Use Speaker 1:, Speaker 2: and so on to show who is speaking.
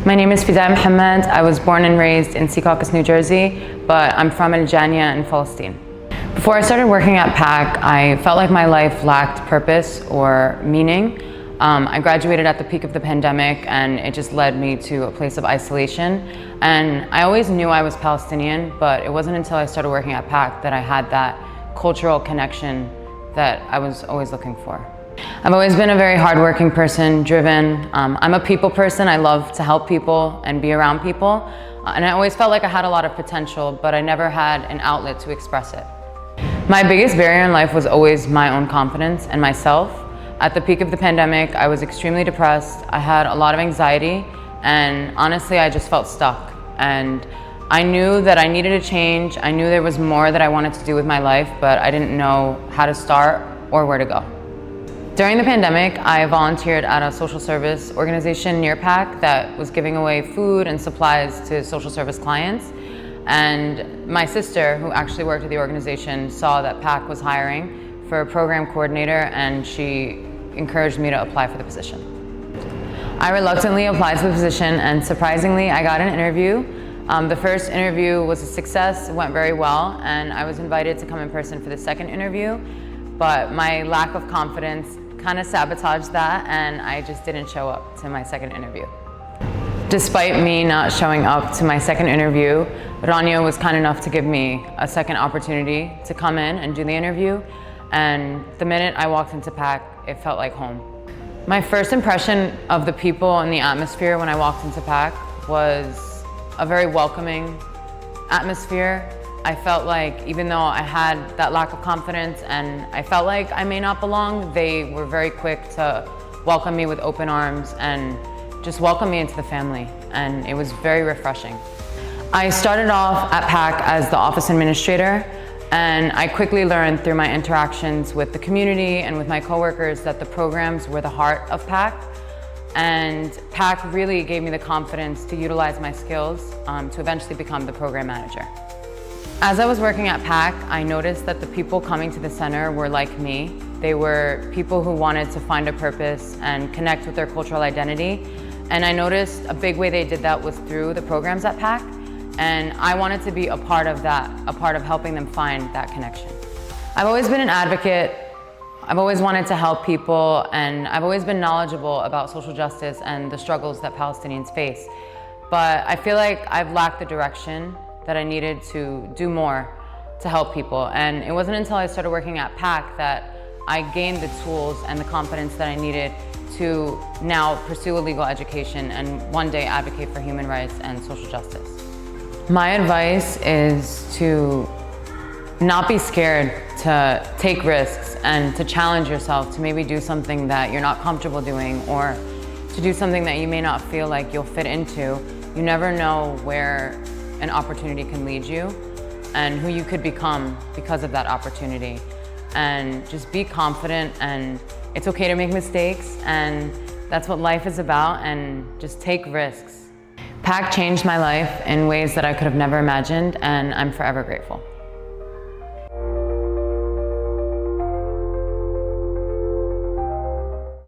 Speaker 1: My name is Fidai Mohammed. I was born and raised in Secaucus, New Jersey, but I'm from Aljania in Palestine. Before I started working at PACC, I felt like my life lacked purpose or meaning. I graduated at the peak of the pandemic, and it just led me to a place of isolation. And I always knew I was Palestinian, but it wasn't until I started working at PACC that I had that cultural connection that I was always looking for. I've always been a very hardworking person, driven. I'm a people person. I love to help people and be around people. And I always felt like I had a lot of potential, but I never had an outlet to express it. My biggest barrier in life was always my own confidence and myself. At the peak of the pandemic, I was extremely depressed. I had a lot of anxiety, and honestly, I just felt stuck. And I knew that I needed a change. I knew there was more that I wanted to do with my life, but I didn't know how to start or where to go. During the pandemic, I volunteered at a social service organization near PACC that was giving away food and supplies to social service clients. And my sister, who actually worked at the organization, saw that PACC was hiring for a program coordinator, and she encouraged me to apply for the position. I reluctantly applied to the position, and surprisingly, I got an interview. The first interview was a success, it went very well, and I was invited to come in person for the second interview, but my lack of confidence kind of sabotaged that, and I just didn't show up to my second interview. Despite me not showing up to my second interview, Rania was kind enough to give me a second opportunity to come in and do the interview, and the minute I walked into PACC, it felt like home. My first impression of the people and the atmosphere when I walked into PACC was a very welcoming atmosphere. I felt like even though I had that lack of confidence and I felt like I may not belong, they were very quick to welcome me with open arms and just welcome me into the family, and it was very refreshing. I started off at PACC as the office administrator, and I quickly learned through my interactions with the community and with my coworkers that the programs were the heart of PACC, and PACC really gave me the confidence to utilize my skills to eventually become the program manager. As I was working at PACC, I noticed that the people coming to the center were like me. They were people who wanted to find a purpose and connect with their cultural identity. And I noticed a big way they did that was through the programs at PACC. And I wanted to be a part of that, a part of helping them find that connection. I've always been an advocate. I've always wanted to help people, and I've always been knowledgeable about social justice and the struggles that Palestinians face. But I feel like I've lacked the direction that I needed to do more to help people. And it wasn't until I started working at PACC that I gained the tools and the confidence that I needed to now pursue a legal education and one day advocate for human rights and social justice. My advice is to not be scared to take risks and to challenge yourself to maybe do something that you're not comfortable doing, or to do something that you may not feel like you'll fit into. You never know where an opportunity can lead you and who you could become because of that opportunity. And just be confident, and it's okay to make mistakes, and that's what life is about, and just take risks. PACC changed my life in ways that I could have never imagined, and I'm forever grateful.